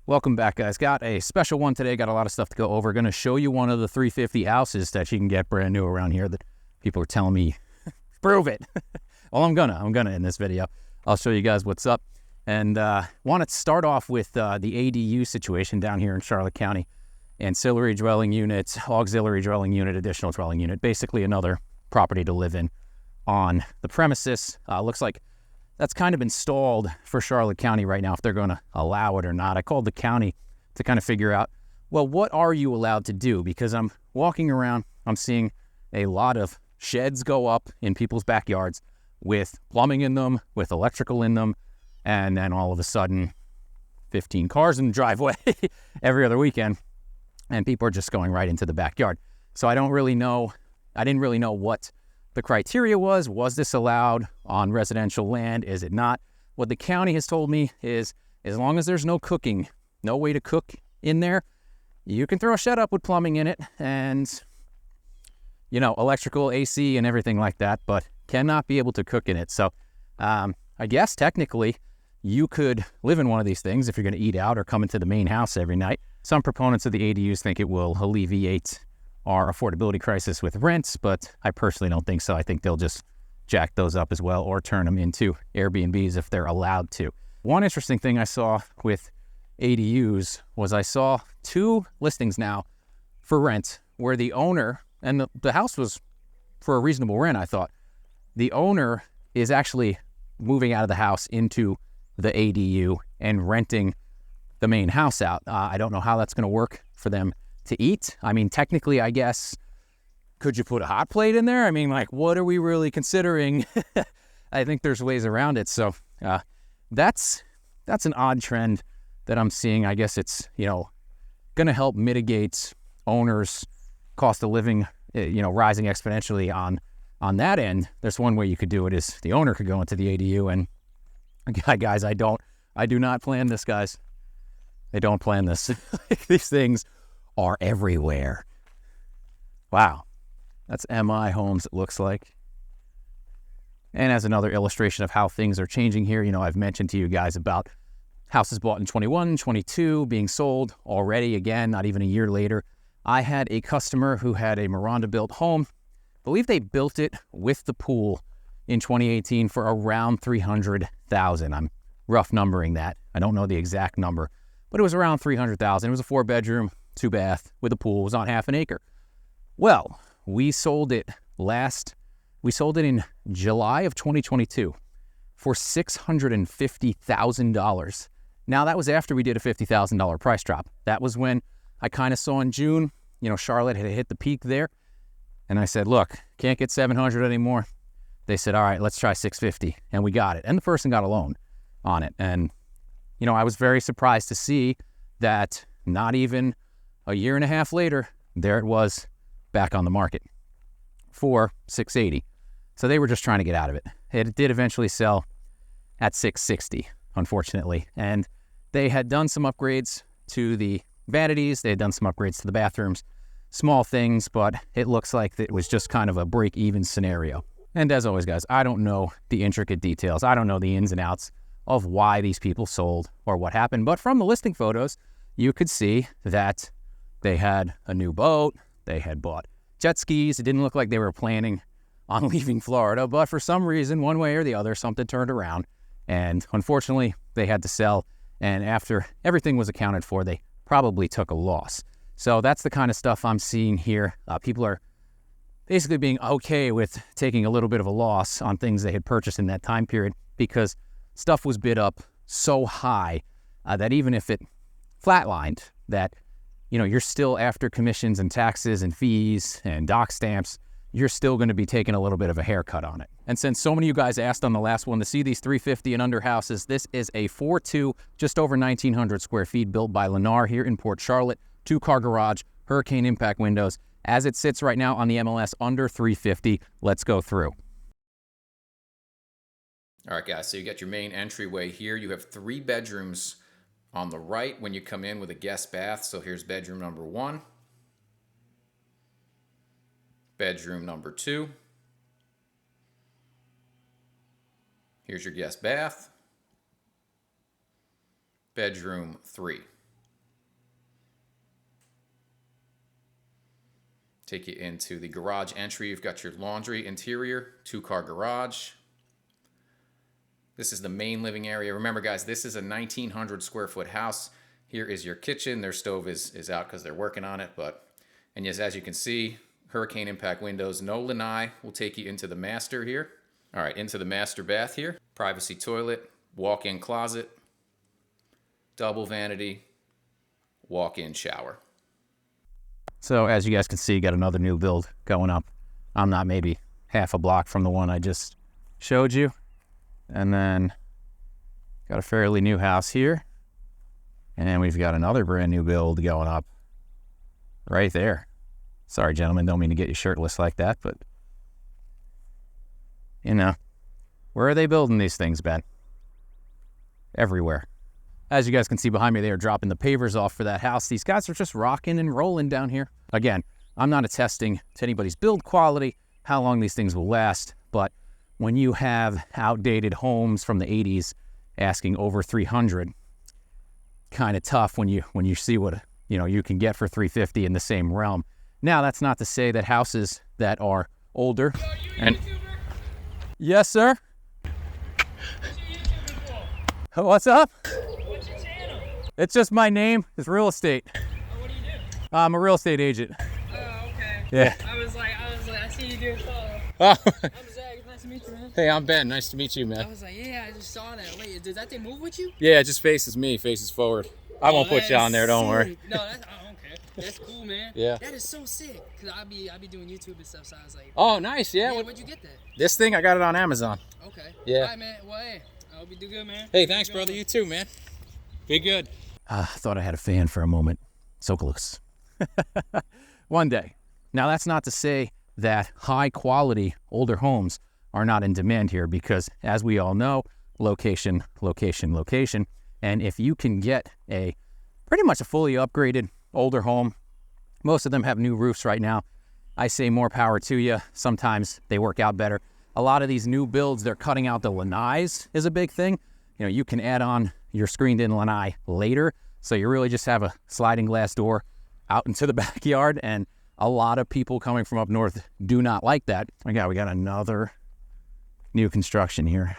Welcome back, guys. Got a special one today. Got a lot of stuff to go over. Going to show you one of the 350 houses that you can get brand new around here that people are telling me, prove it. Well, I'm gonna in this video. I'll show you guys what's up. And want to start off with the ADU situation down here in Charlotte County. Ancillary dwelling unit, auxiliary dwelling unit, additional dwelling unit. Basically another property to live in on the premises. Looks like that's kind of installed for Charlotte County right now, if they're going to allow it or not. I called the county to kind of figure out, well, what are you allowed to do? Because I'm walking around, I'm seeing a lot of sheds go up in people's backyards with plumbing in them, with electrical in them, and then all of a sudden, 15 cars in the driveway every other weekend, and people are just going right into the backyard. So I didn't really know what the criteria was. Was this allowed on residential land? Is it not? What the county has told me is, as long as there's no cooking, no way to cook in there, you can throw a shed up with plumbing in it and, you know, electrical, AC and everything like that, but cannot be able to cook in it. So I guess technically you could live in one of these things if you're going to eat out or come into the main house every night. Some proponents of the ADUs think it will alleviate our affordability crisis with rents, but I personally don't think so. I think they'll just jack those up as well or turn them into Airbnbs if they're allowed to. One interesting thing I saw with ADUs was I saw 2 listings now for rent where the owner, and the house was for a reasonable rent, I thought. The owner is actually moving out of the house into the ADU and renting the main house out. I don't know how that's going to work for them to eat. I mean, technically, I guess, could you put a hot plate in there? I mean, like, what are we really considering? I think there's ways around it. So that's an odd trend that I'm seeing. I guess it's, going to help mitigate owners' cost of living, rising exponentially on that end. There's one way you could do it is the owner could go into the ADU and, guys, I do not plan this, guys. I don't plan this. These things are everywhere. Wow. That's MI Homes, it looks like. And as another illustration of how things are changing here, I've mentioned to you guys about houses bought in 21, 22 being sold already, again, not even a year later. I had a customer who had a Miranda-built home. I believe they built it with the pool in 2018 for around $300,000. I'm rough numbering that. I don't know the exact number, but it was around $300,000. It was a 4-bedroom, 2-bath with a pool. It was on half an acre. Well, we sold it in July of 2022 for $650,000. Now, that was after we did a $50,000 price drop. That was when I kind of saw in June, Charlotte had hit the peak there. And I said, look, can't get 700 anymore. They said, all right, let's try 650. And we got it. And the person got a loan on it. And, I was very surprised to see that not even a year and a half later, there it was back on the market for $680. So they were just trying to get out of it. It did eventually sell at $660, unfortunately. And they had done some upgrades to the vanities. They had done some upgrades to the bathrooms, small things, but it looks like it was just kind of a break-even scenario. And as always, guys, I don't know the intricate details. I don't know the ins and outs of why these people sold or what happened. But from the listing photos, you could see that they had a new boat. They had bought jet skis. It didn't look like they were planning on leaving Florida, but for some reason, one way or the other, something turned around. And unfortunately, they had to sell. And after everything was accounted for, they probably took a loss. So that's the kind of stuff I'm seeing here. People are basically being okay with taking a little bit of a loss on things they had purchased in that time period because stuff was bid up so high that even if it flatlined, that, you're still after commissions and taxes and fees and dock stamps, you're still going to be taking a little bit of a haircut on it. And since so many of you guys asked on the last one to see these 350 and under houses, this is a 4.2, just over 1,900 square feet built by Lennar here in Port Charlotte, 2-car garage, hurricane impact windows. As it sits right now on the MLS, under 350. Let's go through. All right, guys, so you got your main entryway here. You have 3 bedrooms on the right when you come in with a guest bath. So here's bedroom number 1, bedroom number 2. Here's your guest bath, bedroom 3. Take you into the garage entry. You've got your laundry interior, 2-car garage. This is the main living area. Remember, guys, this is a 1,900 square foot house. Here is your kitchen. Their stove is out because they're working on it. And yes, as you can see, hurricane impact windows. No lanai. We'll take you into the master here. All right, into the master bath here. Privacy toilet, walk-in closet, double vanity, walk-in shower. So as you guys can see, got another new build going up. I'm not maybe half a block from the one I just showed you. And then got a fairly new house here. And we've got another brand new build going up right there. Sorry, gentlemen, don't mean to get you shirtless like that, but you know, where are they building these things, Ben? Everywhere. As you guys can see behind me, they are dropping the pavers off for that house. These guys are just rocking and rolling down here. Again, I'm not attesting to anybody's build quality, how long these things will last, but when you have outdated homes from the 80s asking over 300, kind of tough when you see what you can get for 350 in the same realm. Now, that's not to say that houses that are older and yes, sir. What's up? What's your channel? It's just my name. It's real estate. Oh, what do you do? I'm a real estate agent. Oh, okay. Yeah. I was like, I see you do a follow. Oh. I'm Zach. Nice to meet you, man. Hey, I'm Ben. Nice to meet you, I man. was like, yeah, I just saw that. Wait, does that thing move with you? Yeah, it just faces me, faces forward. I won't put you on there, don't worry. No, that's okay. That's cool, man. Yeah. That is so sick. Cause I be doing YouTube and stuff, so I was like, Oh, nice. Yeah. yeah, where'd you get that? This thing, I got it on Amazon. Okay. Yeah. All right, man. Well, hey, I hope you do good, man. Hey, thanks, brother. You too, man. Be good. I thought I had a fan for a moment. So close. One day. Now, that's not to say that high-quality older homes are not in demand here because, as we all know, location, location, location. And if you can get pretty much a fully upgraded older home, most of them have new roofs right now. I say more power to you. Sometimes they work out better. A lot of these new builds, they're cutting out the lanais is a big thing. You can add on your screened-in lanai later, so you really just have a sliding glass door out into the backyard, and a lot of people coming from up north do not like that. We got another new construction here.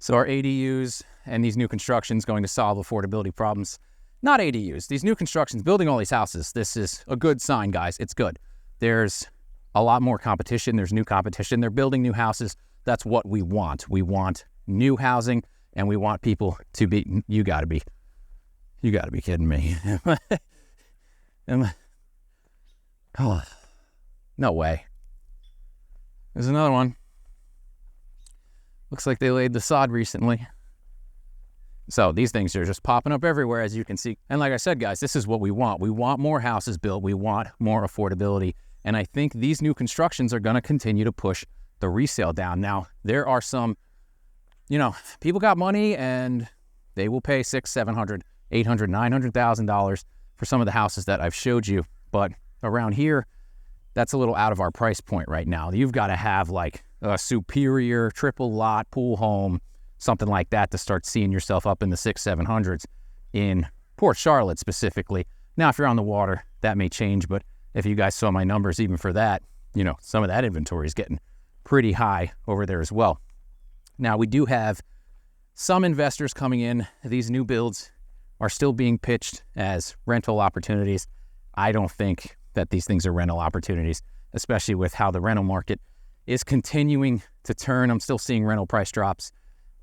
So our ADUs and these new constructions going to solve affordability problems. Not ADUs, these new constructions, building all these houses. This is a good sign, guys. It's good. There's a lot more competition. There's new competition. They're building new houses. That's what we want. We want new housing, and we want people to be, you gotta be kidding me. Oh, no way. There's another one. Looks like they laid the sod recently. So these things are just popping up everywhere, as you can see. And like I said, guys, this is what we want. We want more houses built. We want more affordability. And I think these new constructions are going to continue to push the resale down. Now, there are some, people got money and they will pay $600,000, $700,000, $800,000, $900,000 for some of the houses that I've showed you. But around here, that's a little out of our price point right now. You've got to have like a superior triple lot pool home, something like that, to start seeing yourself up in the 600s, 700s in Port Charlotte specifically. Now, if you're on the water, that may change, but if you guys saw my numbers, even for that, some of that inventory is getting pretty high over there as well. Now, we do have some investors coming in. These new builds are still being pitched as rental opportunities. I don't think that these things are rental opportunities, especially with how the rental market is continuing to turn. I'm still seeing rental price drops.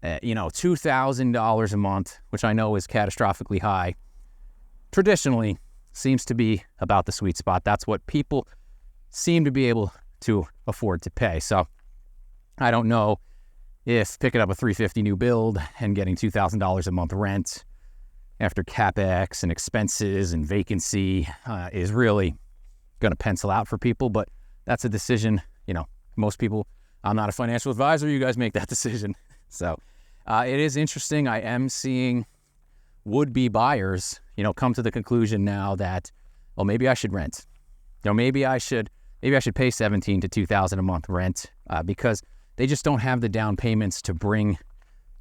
$2,000 a month, which I know is catastrophically high, traditionally seems to be about the sweet spot. That's what people seem to be able to afford to pay. So I don't know if picking up a $350 new build and getting $2,000 a month rent after CapEx and expenses and vacancy is really going to pencil out for people. But that's a decision, most people, I'm not a financial advisor, you guys make that decision. So it is interesting. I am seeing would-be buyers, come to the conclusion now that, well, maybe I should rent. Maybe I should pay $17,000 to $2,000 a month rent because they just don't have the down payments to bring,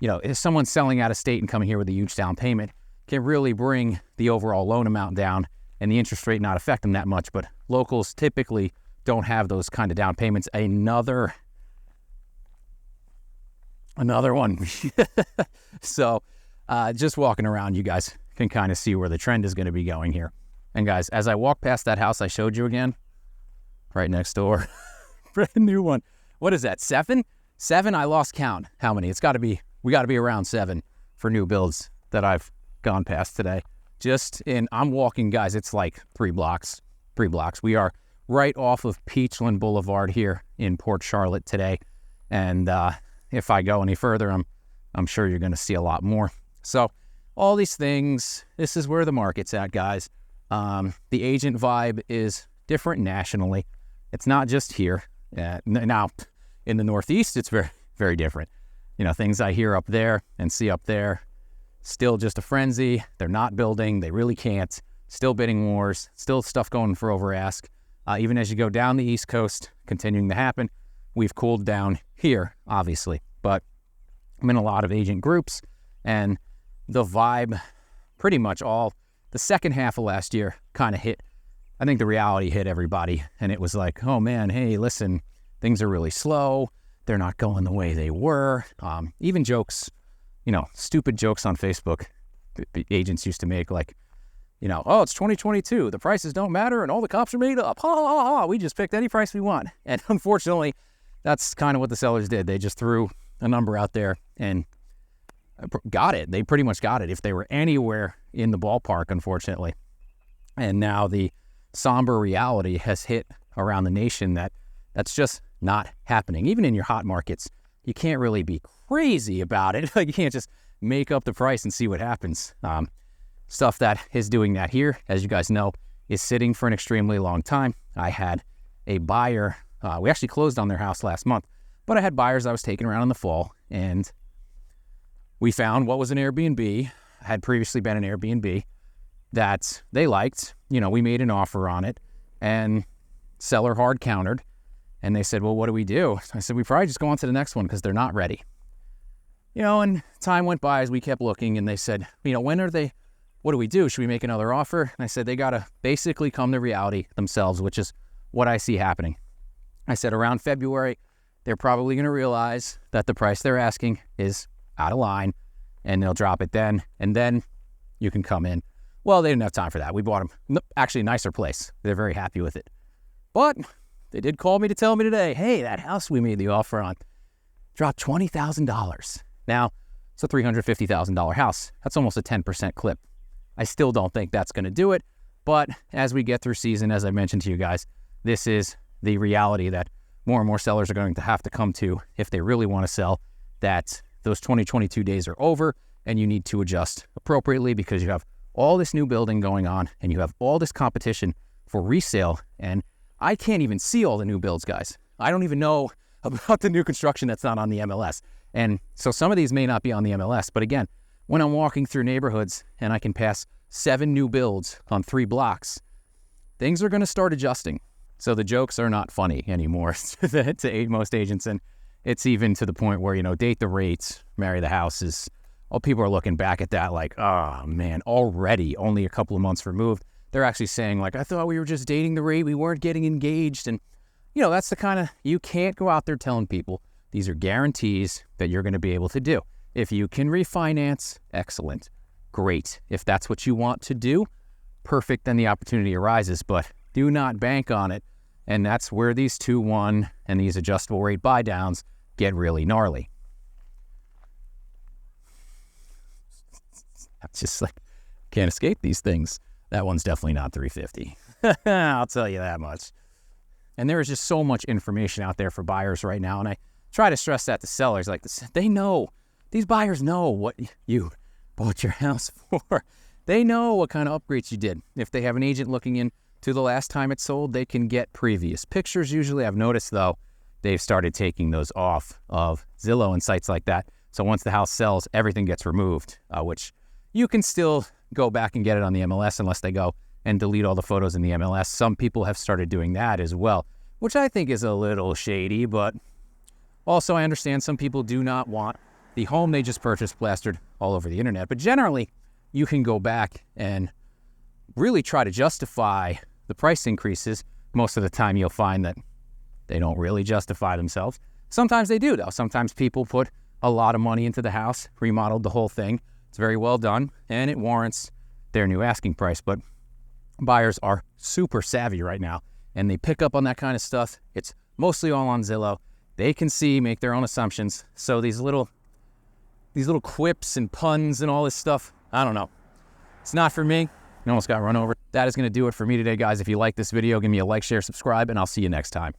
if someone's selling out of state and coming here with a huge down payment, can really bring the overall loan amount down and the interest rate not affect them that much. But locals typically don't have those kind of down payments. Another one. So just walking around, you guys can kind of see where the trend is going to be going here. And guys, as I walk past that house I showed you again, right next door, brand new one. What is that, 7? 7? I lost count. How many? We got to be around 7 for new builds that I've gone past today. I'm walking, guys, it's like 3 blocks. We are right off of Peachland Boulevard here in Port Charlotte today. And if I go any further, I'm sure you're going to see a lot more. So all these things, this is where the market's at, guys. The agent vibe is different nationally. It's not just here. Now, in the Northeast, it's very, very different. You know, things I hear up there and see up there, still just a frenzy. They're not building. They really can't. Still bidding wars. Still stuff going for over ask. Even as you go down the East Coast, continuing to happen. We've cooled down here, obviously. But I'm in a lot of agent groups, and the vibe pretty much all the second half of last year kind of hit. I think the reality hit everybody, and it was like, oh man, hey, listen, things are really slow. They're not going the way they were. Even jokes, stupid jokes on Facebook, the agents used to make, like, oh, it's 2022. The prices don't matter, and all the comps are made up. Ha, ha, ha, ha. We just picked any price we want. And unfortunately, that's kind of what the sellers did. They just threw a number out there and got it. They pretty much got it if they were anywhere in the ballpark, unfortunately. And now the somber reality has hit around the nation that's just not happening. Even in your hot markets, you can't really be crazy about it. Like, you can't just make up the price and see what happens. Stuff that is doing that here, as you guys know, is sitting for an extremely long time. I had a buyer, we actually closed on their house last month, but I had buyers I was taking around in the fall, and we found what was an Airbnb, had previously been an Airbnb, that they liked. We made an offer on it, and seller hard countered, and they said, well, what do we do? I said, we probably just go on to the next one because they're not ready. And time went by as we kept looking, and they said, when are they, what do we do? Should we make another offer? And I said, they got to basically come to reality themselves, which is what I see happening. I said, around February, they're probably going to realize that the price they're asking is out of line, and they'll drop it then, and then you can come in. Well, they didn't have time for that. We bought them actually a nicer place. They're very happy with it. But they did call me to tell me today, hey, that house we made the offer on dropped $20,000. Now, it's a $350,000 house. That's almost a 10% clip. I still don't think that's going to do it. But as we get through season, as I mentioned to you guys, this is the reality that more and more sellers are going to have to come to if they really want to sell, that those 2022 days are over and you need to adjust appropriately because you have all this new building going on and you have all this competition for resale. And I can't even see all the new builds, guys. I don't even know about the new construction that's not on the MLS. And so some of these may not be on the MLS. But again, when I'm walking through neighborhoods and I can pass 7 new builds on 3 blocks, things are going to start adjusting. So the jokes are not funny anymore to most agents. And it's even to the point where, date the rates, marry the houses. All people are looking back at that like, oh man, already only a couple of months removed. They're actually saying like, I thought we were just dating the rate. We weren't getting engaged. And, that's the kind of, you can't go out there telling people these are guarantees that you're going to be able to do. If you can refinance, excellent, great. If that's what you want to do, perfect, then the opportunity arises, but do not bank on it. And that's where these 2-1 and these adjustable rate buy downs get really gnarly. It's just like, can't escape these things. That one's definitely not 350. I'll tell you that much. And there is just so much information out there for buyers right now. And I try to stress that to sellers. Like, they know, these buyers know what you bought your house for. They know what kind of upgrades you did. If they have an agent looking in to the last time it sold, they can get previous pictures. Usually, I've noticed, though, they've started taking those off of Zillow and sites like that. So once the house sells, everything gets removed, which you can still go back and get it on the MLS unless they go and delete all the photos in the MLS. Some people have started doing that as well, which I think is a little shady, but also I understand some people do not want the home they just purchased plastered all over the internet. But generally, you can go back and really try to justify the price increases, most of the time you'll find that they don't really justify themselves. Sometimes they do, though. Sometimes people put a lot of money into the house, remodeled the whole thing. It's very well done, and it warrants their new asking price. But buyers are super savvy right now, and they pick up on that kind of stuff. It's mostly all on Zillow. They can see, make their own assumptions. So these little quips and puns and all this stuff, I don't know. It's not for me. I almost got run over. That is going to do it for me today, guys. If you like this video, give me a like, share, subscribe, and I'll see you next time.